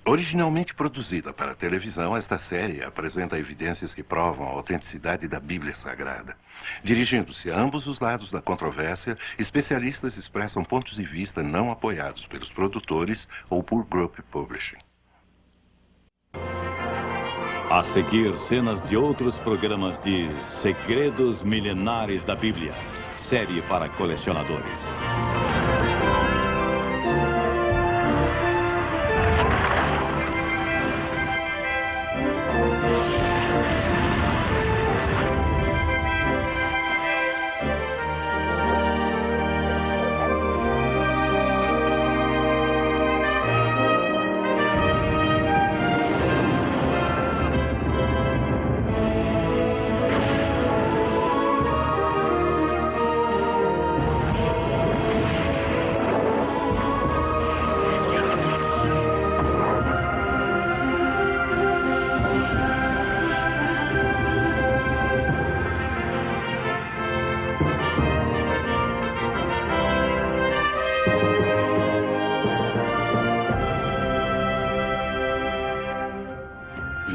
Originalmente produzida para a televisão, esta série apresenta evidências que provam a autenticidade da Bíblia Sagrada. Dirigindo-se a ambos os lados da controvérsia, especialistas expressam pontos de vista não apoiados pelos produtores ou por Group Publishing. A seguir, cenas de outros programas de Segredos Milenares da Bíblia, série para colecionadores.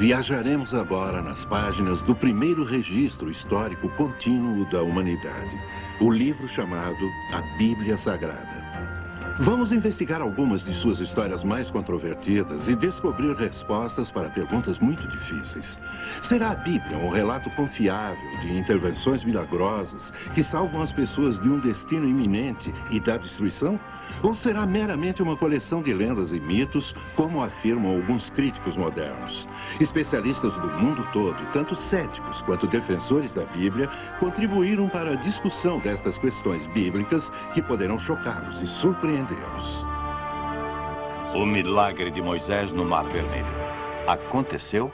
Viajaremos agora nas páginas do primeiro registro histórico contínuo da humanidade, o livro chamado A Bíblia Sagrada. Vamos investigar algumas de suas histórias mais controvertidas e descobrir respostas para perguntas muito difíceis. Será a Bíblia um relato confiável de intervenções milagrosas que salvam as pessoas de um destino iminente e da destruição? Ou será meramente uma coleção de lendas e mitos, como afirmam alguns críticos modernos? Especialistas do mundo todo, tanto céticos quanto defensores da Bíblia, contribuíram para a discussão destas questões bíblicas que poderão chocá-los e surpreendê-los. O milagre de Moisés no Mar Vermelho. Aconteceu?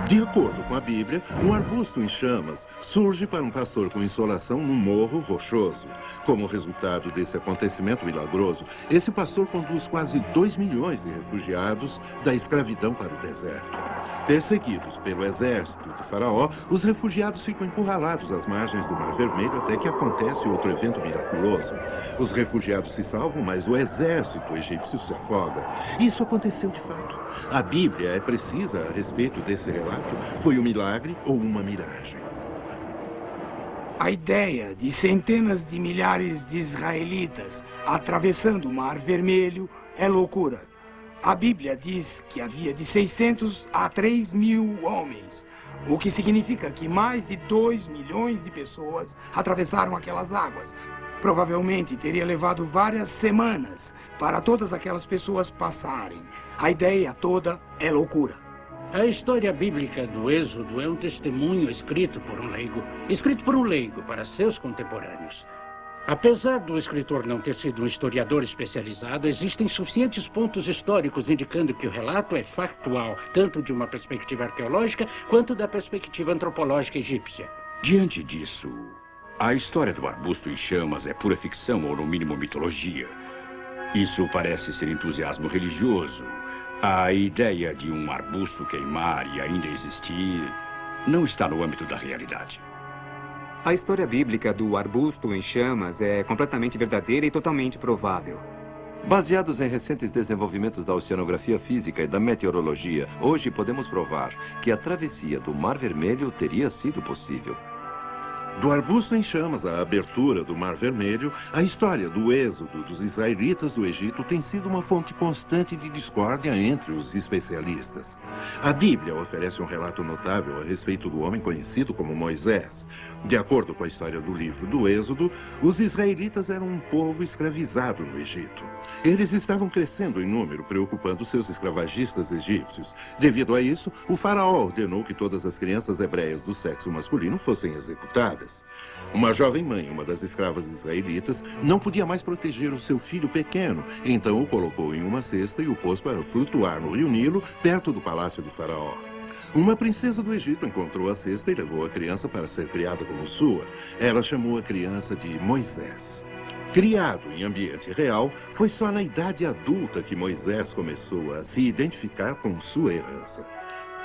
De acordo com a Bíblia, um arbusto em chamas surge para um pastor com insolação num morro rochoso. Como resultado desse acontecimento milagroso, esse pastor conduz quase 2 milhões de refugiados da escravidão para o deserto. Perseguidos pelo exército de Faraó, os refugiados ficam encurralados às margens do Mar Vermelho até que acontece outro evento miraculoso. Os refugiados se salvam, mas o exército egípcio se afoga. Isso aconteceu de fato. A Bíblia é precisa a respeito desse relato? Foi um milagre ou uma miragem? A ideia de centenas de milhares de israelitas atravessando o Mar Vermelho é loucura. A Bíblia diz que havia de 600 a 3 mil homens, o que significa que mais de 2 milhões de pessoas atravessaram aquelas águas. Provavelmente teria levado várias semanas para todas aquelas pessoas passarem. A ideia toda é loucura. A história bíblica do Êxodo é um testemunho escrito por um leigo para seus contemporâneos. Apesar do escritor não ter sido um historiador especializado, existem suficientes pontos históricos indicando que o relato é factual, tanto de uma perspectiva arqueológica quanto da perspectiva antropológica egípcia. Diante disso, a história do arbusto em chamas é pura ficção ou, no mínimo, mitologia. Isso parece ser entusiasmo religioso. A ideia de um arbusto queimar e ainda existir não está no âmbito da realidade. A história bíblica do arbusto em chamas é completamente verdadeira e totalmente provável. Baseados em recentes desenvolvimentos da oceanografia física e da meteorologia, hoje podemos provar que a travessia do Mar Vermelho teria sido possível. Do arbusto em chamas à abertura do Mar Vermelho, a história do êxodo dos israelitas do Egito tem sido uma fonte constante de discórdia entre os especialistas. A Bíblia oferece um relato notável a respeito do homem conhecido como Moisés. De acordo com a história do livro do Êxodo, os israelitas eram um povo escravizado no Egito. Eles estavam crescendo em número, preocupando seus escravagistas egípcios. Devido a isso, o faraó ordenou que todas as crianças hebreias do sexo masculino fossem executadas. Uma jovem mãe, uma das escravas israelitas, não podia mais proteger o seu filho pequeno, então o colocou em uma cesta e o pôs para flutuar no rio Nilo, perto do palácio do faraó. Uma princesa do Egito encontrou a cesta e levou a criança para ser criada como sua. Ela chamou a criança de Moisés. Criado em ambiente real, foi só na idade adulta que Moisés começou a se identificar com sua herança.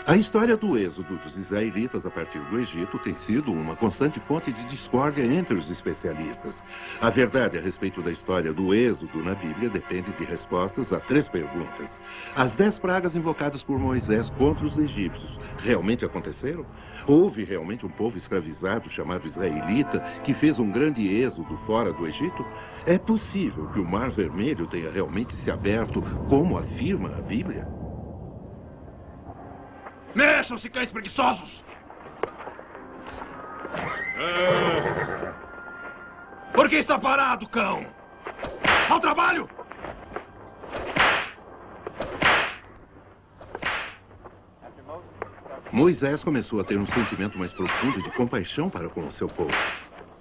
A história do êxodo dos israelitas a partir do Egito tem sido uma constante fonte de discórdia entre os especialistas. A verdade a respeito da história do êxodo na Bíblia depende de respostas a 3 perguntas. As 10 pragas invocadas por Moisés contra os egípcios realmente aconteceram? Houve realmente um povo escravizado chamado israelita que fez um grande êxodo fora do Egito? É possível que o Mar Vermelho tenha realmente se aberto, como afirma a Bíblia? Mexam-se, cães preguiçosos! Por que está parado, cão? Ao trabalho! Moisés começou a ter um sentimento mais profundo de compaixão para com o seu povo.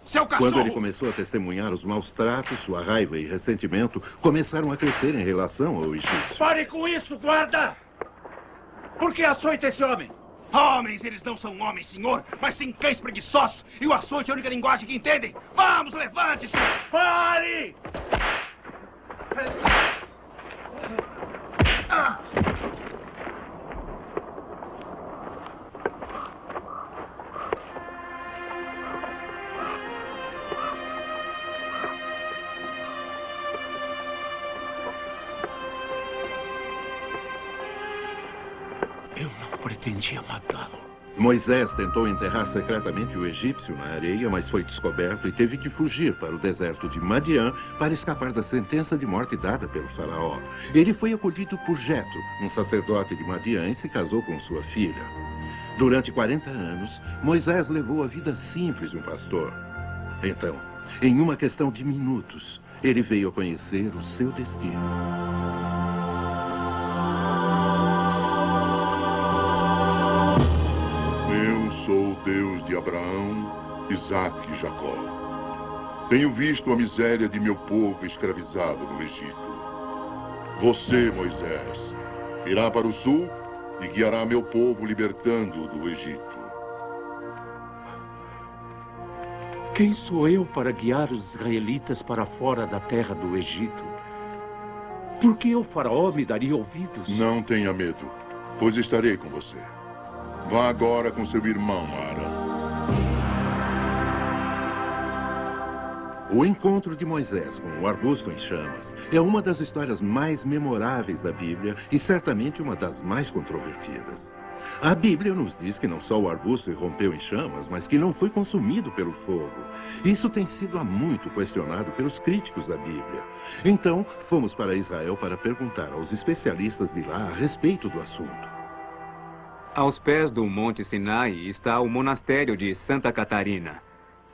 Seu cachorro! Quando ele começou a testemunhar os maus tratos, sua raiva e ressentimento começaram a crescer em relação ao egípcio. Pare com isso, guarda! Por que açoita esse homem? Homens, eles não são homens, senhor, mas sim cães preguiçosos. E o açoite é a única linguagem que entendem. Vamos, levante-se! Pare! Eu não pretendia matá-lo. Moisés tentou enterrar secretamente o egípcio na areia, mas foi descoberto e teve que fugir para o deserto de Madiã para escapar da sentença de morte dada pelo faraó. Ele foi acolhido por Jetro, um sacerdote de Madiã, e se casou com sua filha. Durante 40 anos, Moisés levou a vida simples de um pastor. Então, em uma questão de minutos, ele veio a conhecer o seu destino. Eu sou o Deus de Abraão, Isaque e Jacó. Tenho visto a miséria de meu povo escravizado no Egito. Você, Moisés, irá para o sul e guiará meu povo libertando-o do Egito. Quem sou eu para guiar os israelitas para fora da terra do Egito? Por que o faraó me daria ouvidos? Não tenha medo, pois estarei com você. Vá agora com seu irmão, Arão. O encontro de Moisés com o arbusto em chamas é uma das histórias mais memoráveis da Bíblia e certamente uma das mais controvertidas. A Bíblia nos diz que não só o arbusto irrompeu em chamas, mas que não foi consumido pelo fogo. Isso tem sido há muito questionado pelos críticos da Bíblia. Então, fomos para Israel para perguntar aos especialistas de lá a respeito do assunto. Aos pés do Monte Sinai está o monastério de Santa Catarina.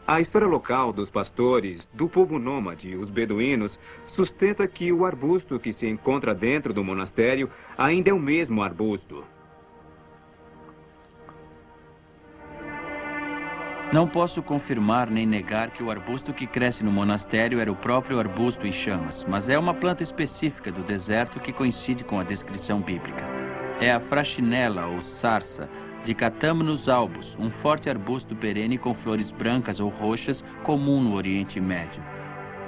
A história local dos pastores, do povo nômade, os beduínos, sustenta que o arbusto que se encontra dentro do monastério ainda é o mesmo arbusto. Não posso confirmar nem negar que o arbusto que cresce no monastério era o próprio arbusto em chamas, mas é uma planta específica do deserto que coincide com a descrição bíblica. É a fraxinela ou sarça de Catamnus albus, um forte arbusto perene com flores brancas ou roxas comum no Oriente Médio.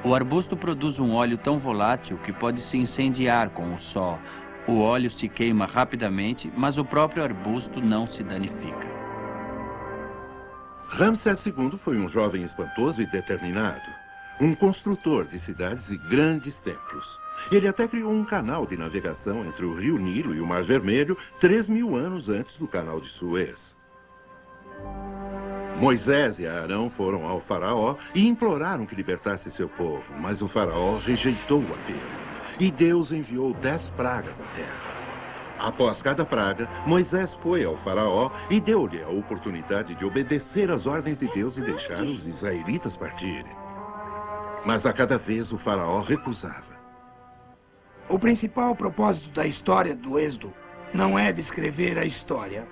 O arbusto produz um óleo tão volátil que pode se incendiar com o sol. O óleo se queima rapidamente, mas o próprio arbusto não se danifica. Ramsés II foi um jovem espantoso e determinado. Um construtor de cidades e grandes templos. Ele até criou um canal de navegação entre o Rio Nilo e o Mar Vermelho 3.000 anos antes do canal de Suez. Moisés e Arão foram ao faraó e imploraram que libertasse seu povo, mas o faraó rejeitou o apelo. E Deus enviou 10 pragas à terra. Após cada praga, Moisés foi ao faraó e deu-lhe a oportunidade de obedecer às ordens de Deus e deixar os israelitas partirem. Mas a cada vez o faraó recusava. O principal propósito da história do Êxodo não é descrever a história.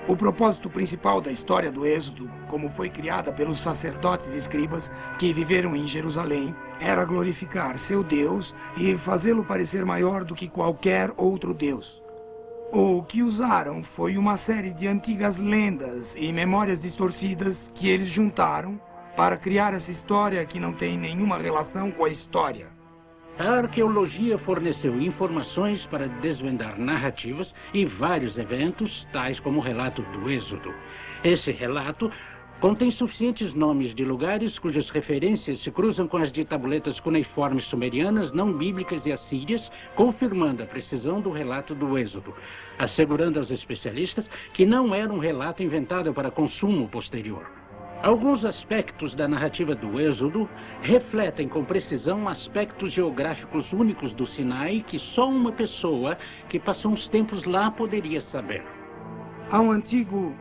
O propósito principal da história do Êxodo, como foi criada pelos sacerdotes e escribas que viveram em Jerusalém, era glorificar seu Deus e fazê-lo parecer maior do que qualquer outro Deus. O que usaram foi uma série de antigas lendas e memórias distorcidas que eles juntaram para criar essa história que não tem nenhuma relação com a história. A arqueologia forneceu informações para desvendar narrativas e vários eventos, tais como o relato do Êxodo. Esse relato contém suficientes nomes de lugares cujas referências se cruzam com as de tabuletas cuneiformes sumerianas, não bíblicas e assírias, confirmando a precisão do relato do Êxodo, assegurando aos especialistas que não era um relato inventado para consumo posterior. Alguns aspectos da narrativa do Êxodo refletem com precisão aspectos geográficos únicos do Sinai que só uma pessoa que passou uns tempos lá poderia saber. Há um antigo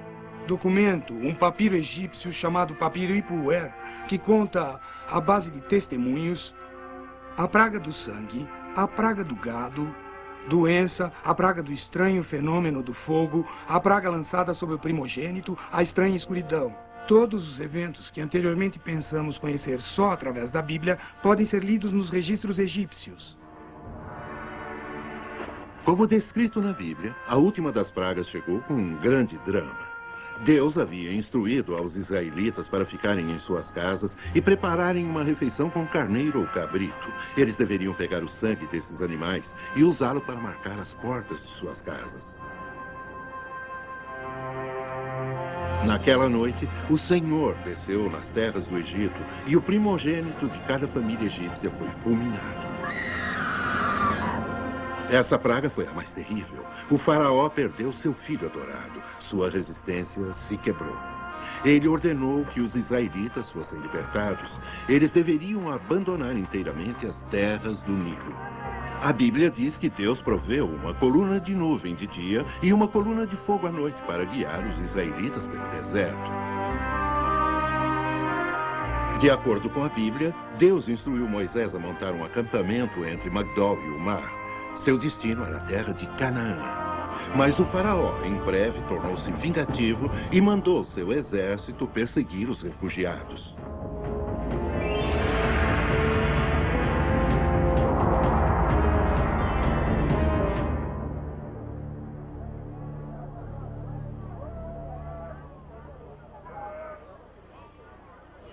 documento, um papiro egípcio chamado Papiro Ipuwer, que conta, à base de testemunhos, a praga do sangue, a praga do gado, doença, a praga do estranho fenômeno do fogo, a praga lançada sobre o primogênito, a estranha escuridão. Todos os eventos que anteriormente pensamos conhecer só através da Bíblia podem ser lidos nos registros egípcios. Como descrito na Bíblia, a última das pragas chegou com um grande drama. Deus havia instruído aos israelitas para ficarem em suas casas e prepararem uma refeição com carneiro ou cabrito. Eles deveriam pegar o sangue desses animais e usá-lo para marcar as portas de suas casas. Naquela noite, o Senhor desceu nas terras do Egito e o primogênito de cada família egípcia foi fulminado. Essa praga foi a mais terrível. O faraó perdeu seu filho adorado. Sua resistência se quebrou. Ele ordenou que os israelitas fossem libertados. Eles deveriam abandonar inteiramente as terras do Nilo. A Bíblia diz que Deus proveu uma coluna de nuvem de dia e uma coluna de fogo à noite para guiar os israelitas pelo deserto. De acordo com a Bíblia, Deus instruiu Moisés a montar um acampamento entre Magdol e o mar. Seu destino era a terra de Canaã. Mas o faraó, em breve, tornou-se vingativo e mandou seu exército perseguir os refugiados.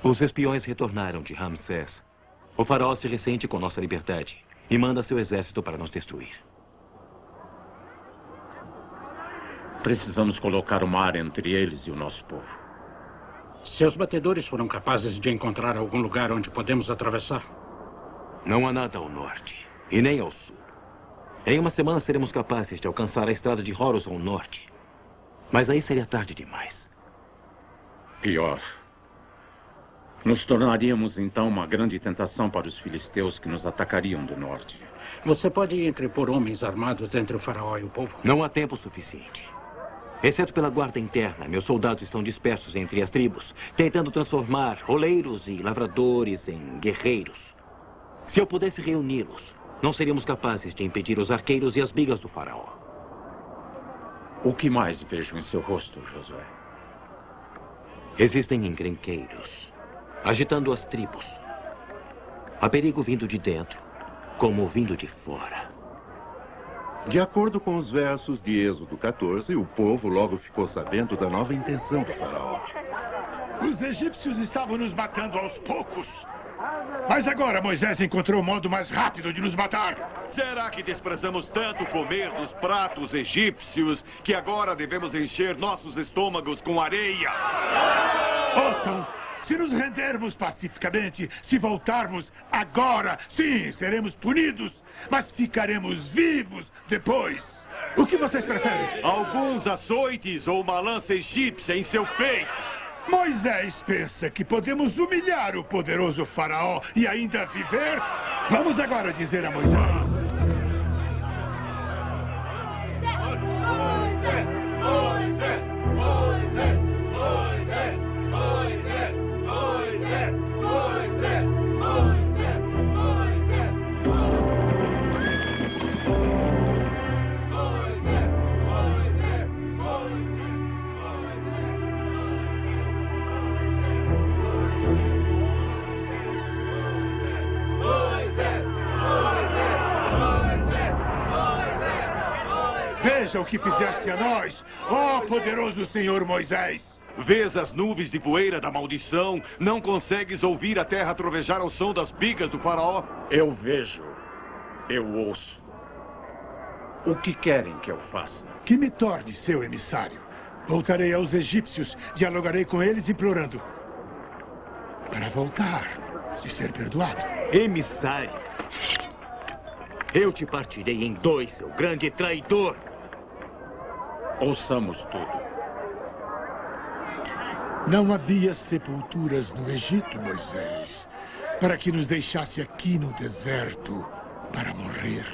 Os espiões retornaram de Ramsés. O faraó se ressente com nossa liberdade e manda seu exército para nos destruir. Precisamos colocar o mar entre eles e o nosso povo. Seus batedores foram capazes de encontrar algum lugar onde podemos atravessar? Não há nada ao norte e nem ao sul. Em uma semana seremos capazes de alcançar a estrada de Horus ao norte. Mas aí seria tarde demais. Pior. Nos tornaríamos, então, uma grande tentação para os filisteus que nos atacariam do norte. Você pode entrepor homens armados entre o faraó e o povo? Não há tempo suficiente. Exceto pela guarda interna, meus soldados estão dispersos entre as tribos, tentando transformar roleiros e lavradores em guerreiros. Se eu pudesse reuni-los, não seríamos capazes de impedir os arqueiros e as bigas do faraó. O que mais vejo em seu rosto, Josué? Existem encrenqueiros, agitando as tribos. Há perigo vindo de dentro, como vindo de fora. De acordo com os versos de Êxodo 14, o povo logo ficou sabendo da nova intenção do faraó. Os egípcios estavam nos matando aos poucos. Mas agora Moisés encontrou o modo mais rápido de nos matar. Será que desprezamos tanto comer dos pratos egípcios que agora devemos encher nossos estômagos com areia? Ouçam! Se nos rendermos pacificamente, se voltarmos agora, sim, seremos punidos, mas ficaremos vivos depois. O que vocês preferem? Alguns açoites ou uma lança egípcia em seu peito. Moisés pensa que podemos humilhar o poderoso faraó e ainda viver? Vamos agora dizer a Moisés. Veja o que fizeste a nós, ó poderoso Senhor Moisés. Vês as nuvens de poeira da maldição? Não consegues ouvir a terra trovejar ao som das bigas do faraó? Eu vejo. Eu ouço. O que querem que eu faça? Que me torne seu emissário. Voltarei aos egípcios, dialogarei com eles implorando para voltar e ser perdoado. Emissário? Eu te partirei em dois, seu grande traidor. Ouçamos tudo. Não havia sepulturas no Egito, Moisés, para que nos deixasse aqui no deserto para morrer.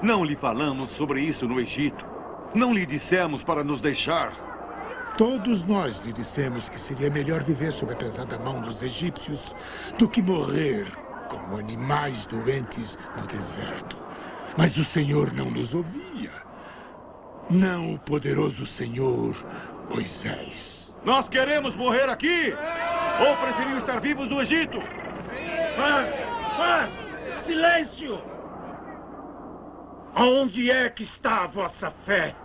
Não lhe falamos sobre isso no Egito. Não lhe dissemos para nos deixar. Todos nós lhe dissemos que seria melhor viver sob a pesada mão dos egípcios do que morrer como animais doentes no deserto. Mas o Senhor não nos ouvia. Não o poderoso Senhor, Moisés. Nós queremos morrer aqui? Ou preferiu estar vivos no Egito? Paz! Silêncio! Aonde é que está a vossa fé?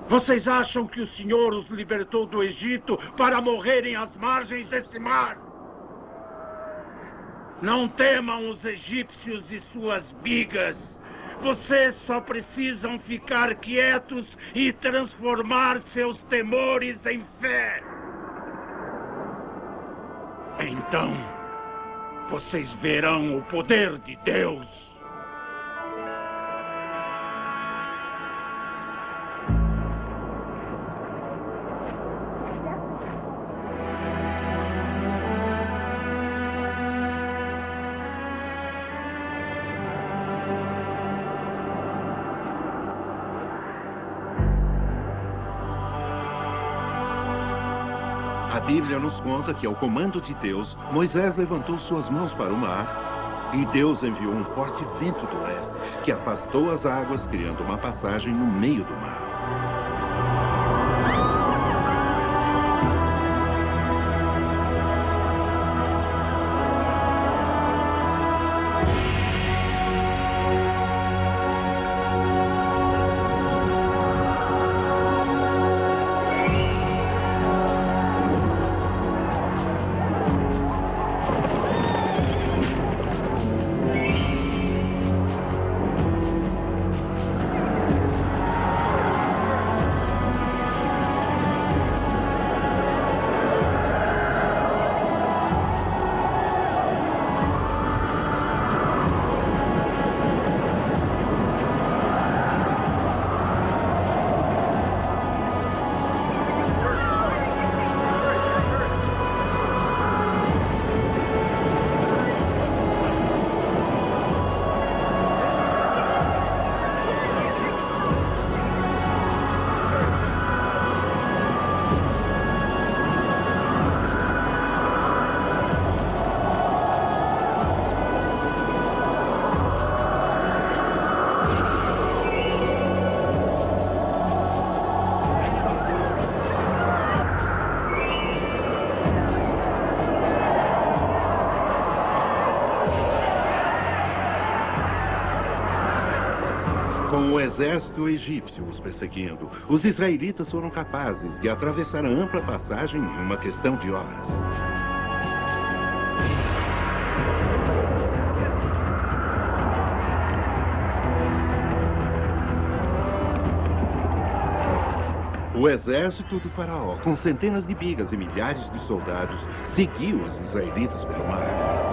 Vocês acham que o Senhor os libertou do Egito para morrerem às margens desse mar? Não temam os egípcios e suas bigas. Vocês só precisam ficar quietos e transformar seus temores em fé. Então, vocês verão o poder de Deus. A Bíblia nos conta que, ao comando de Deus, Moisés levantou suas mãos para o mar e Deus enviou um forte vento do leste que afastou as águas, criando uma passagem no meio do mar. Com o exército egípcio os perseguindo, os israelitas foram capazes de atravessar a ampla passagem em uma questão de horas. O exército do faraó, com centenas de bigas e milhares de soldados, seguiu os israelitas pelo mar.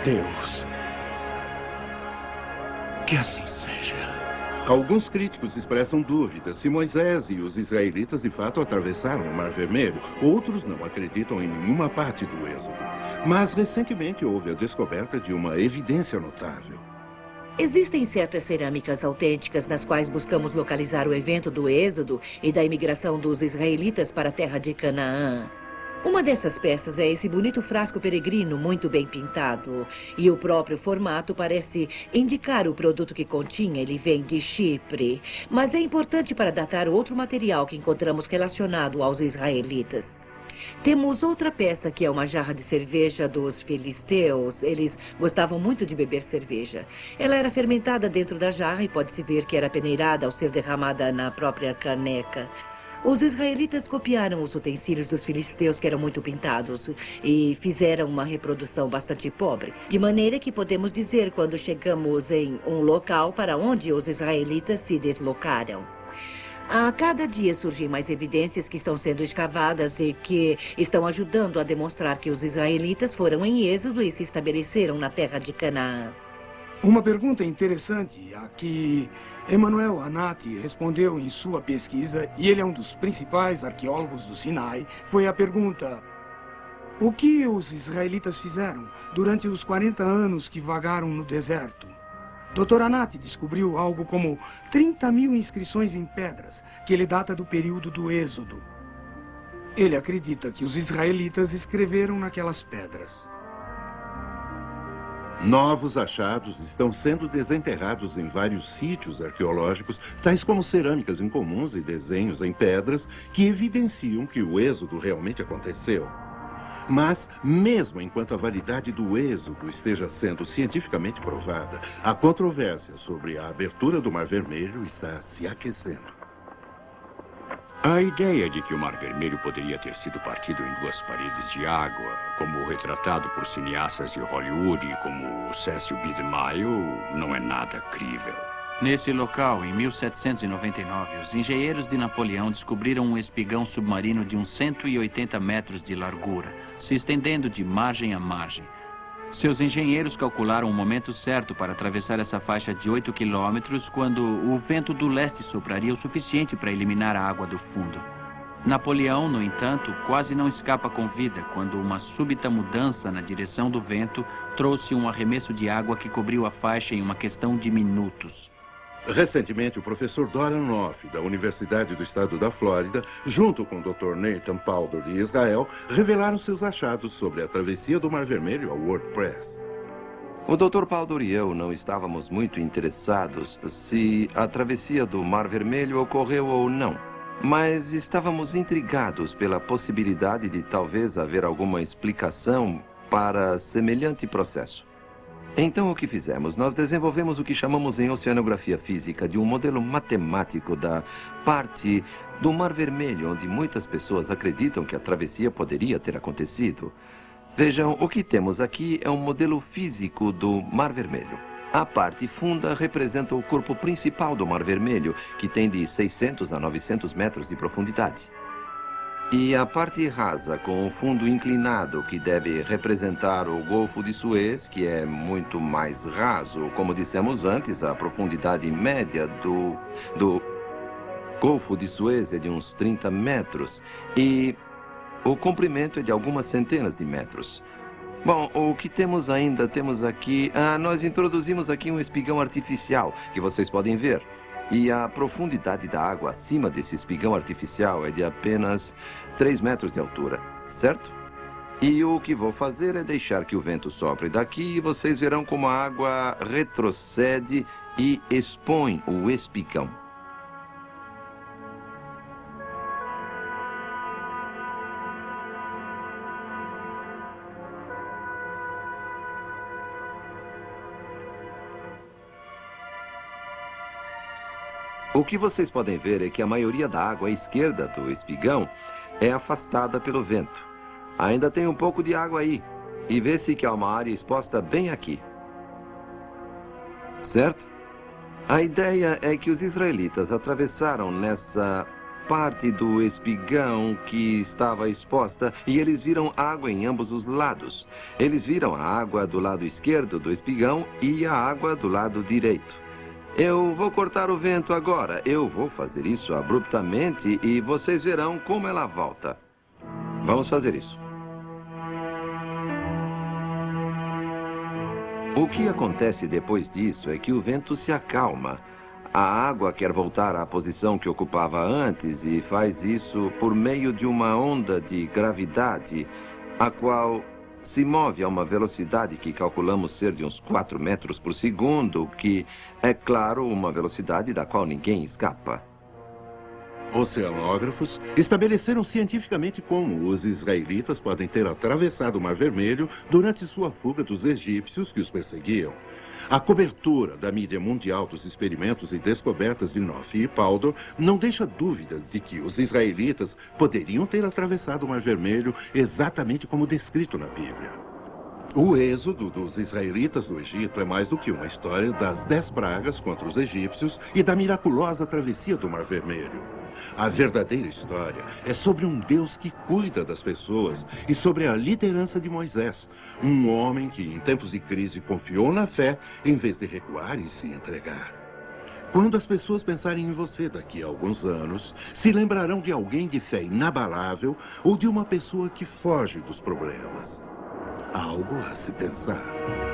Deus. Que assim seja. Alguns críticos expressam dúvidas se Moisés e os israelitas de fato atravessaram o Mar Vermelho. Outros não acreditam em nenhuma parte do Êxodo. Mas recentemente houve a descoberta de uma evidência notável. Existem certas cerâmicas autênticas nas quais buscamos localizar o evento do Êxodo e da imigração dos israelitas para a terra de Canaã. Uma dessas peças é esse bonito frasco peregrino muito bem pintado. E o próprio formato parece indicar o produto que continha. Ele vem de Chipre. Mas é importante para datar outro material que encontramos relacionado aos israelitas. Temos outra peça que é uma jarra de cerveja dos filisteus. Eles gostavam muito de beber cerveja. Ela era fermentada dentro da jarra e pode-se ver que era peneirada ao ser derramada na própria caneca. Os israelitas copiaram os utensílios dos filisteus, que eram muito pintados, e fizeram uma reprodução bastante pobre. De maneira que podemos dizer quando chegamos em um local para onde os israelitas se deslocaram. A cada dia surgem mais evidências que estão sendo escavadas e que estão ajudando a demonstrar que os israelitas foram em êxodo e se estabeleceram na terra de Canaã. Uma pergunta interessante a que Emanuel Anati respondeu em sua pesquisa, e ele é um dos principais arqueólogos do Sinai, foi a pergunta: o que os israelitas fizeram durante os 40 anos que vagaram no deserto? Dr. Anati descobriu algo como 30 mil inscrições em pedras, que ele data do período do Êxodo. Ele acredita que os israelitas escreveram naquelas pedras. Novos achados estão sendo desenterrados em vários sítios arqueológicos, tais como cerâmicas incomuns e desenhos em pedras que evidenciam que o êxodo realmente aconteceu. Mas, mesmo enquanto a validade do êxodo esteja sendo cientificamente provada, a controvérsia sobre a abertura do Mar Vermelho está se aquecendo. A ideia de que o Mar Vermelho poderia ter sido partido em duas paredes de água, como retratado por cineastas de Hollywood como Cecil B. DeMille, não é nada crível. Nesse local, em 1799, os engenheiros de Napoleão descobriram um espigão submarino de uns 180 metros de largura, se estendendo de margem a margem. Seus engenheiros calcularam o momento certo para atravessar essa faixa de 8 quilômetros quando o vento do leste sopraria o suficiente para eliminar a água do fundo. Napoleão, no entanto, quase não escapa com vida quando uma súbita mudança na direção do vento trouxe um arremesso de água que cobriu a faixa em uma questão de minutos. Recentemente, o professor Doran Noff, da Universidade do Estado da Flórida, junto com o Dr. Nathan Powder, de Israel, revelaram seus achados sobre a travessia do Mar Vermelho ao WordPress. O Dr. Powder e eu não estávamos muito interessados se a travessia do Mar Vermelho ocorreu ou não, mas estávamos intrigados pela possibilidade de talvez haver alguma explicação para semelhante processo. Então, o que fizemos? Nós desenvolvemos o que chamamos em oceanografia física de um modelo matemático da parte do Mar Vermelho, onde muitas pessoas acreditam que a travessia poderia ter acontecido. Vejam, o que temos aqui é um modelo físico do Mar Vermelho. A parte funda representa o corpo principal do Mar Vermelho, que tem de 600 a 900 metros de profundidade. E a parte rasa, com o fundo inclinado, que deve representar o Golfo de Suez, que é muito mais raso. Como dissemos antes, a profundidade média do Golfo de Suez é de uns 30 metros. E o comprimento é de algumas centenas de metros. Bom, o que temos ainda? Temos aqui... nós introduzimos aqui um espigão artificial, que vocês podem ver. E a profundidade da água acima desse espigão artificial é de apenas 3 metros de altura, certo? E o que vou fazer é deixar que o vento sopre daqui e vocês verão como a água retrocede e expõe o espigão. O que vocês podem ver é que a maioria da água à esquerda do espigão é afastada pelo vento. Ainda tem um pouco de água aí, e vê-se que há uma área exposta bem aqui. Certo? A ideia é que os israelitas atravessaram nessa parte do espigão que estava exposta e eles viram água em ambos os lados. Eles viram a água do lado esquerdo do espigão e a água do lado direito. Eu vou cortar o vento agora. Eu vou fazer isso abruptamente e vocês verão como ela volta. Vamos fazer isso. O que acontece depois disso é que o vento se acalma. A água quer voltar à posição que ocupava antes e faz isso por meio de uma onda de gravidade, a qual se move a uma velocidade que calculamos ser de uns 4 metros por segundo, que é, claro, uma velocidade da qual ninguém escapa. Oceanógrafos estabeleceram cientificamente como os israelitas podem ter atravessado o Mar Vermelho durante sua fuga dos egípcios que os perseguiam. A cobertura da mídia mundial dos experimentos e descobertas de Nofi e Paldor não deixa dúvidas de que os israelitas poderiam ter atravessado o Mar Vermelho exatamente como descrito na Bíblia. O êxodo dos israelitas do Egito é mais do que uma história das 10 pragas contra os egípcios e da miraculosa travessia do Mar Vermelho. A verdadeira história é sobre um Deus que cuida das pessoas e sobre a liderança de Moisés, um homem que, em tempos de crise, confiou na fé em vez de recuar e se entregar. Quando as pessoas pensarem em você daqui a alguns anos, se lembrarão de alguém de fé inabalável ou de uma pessoa que foge dos problemas. Algo a se pensar.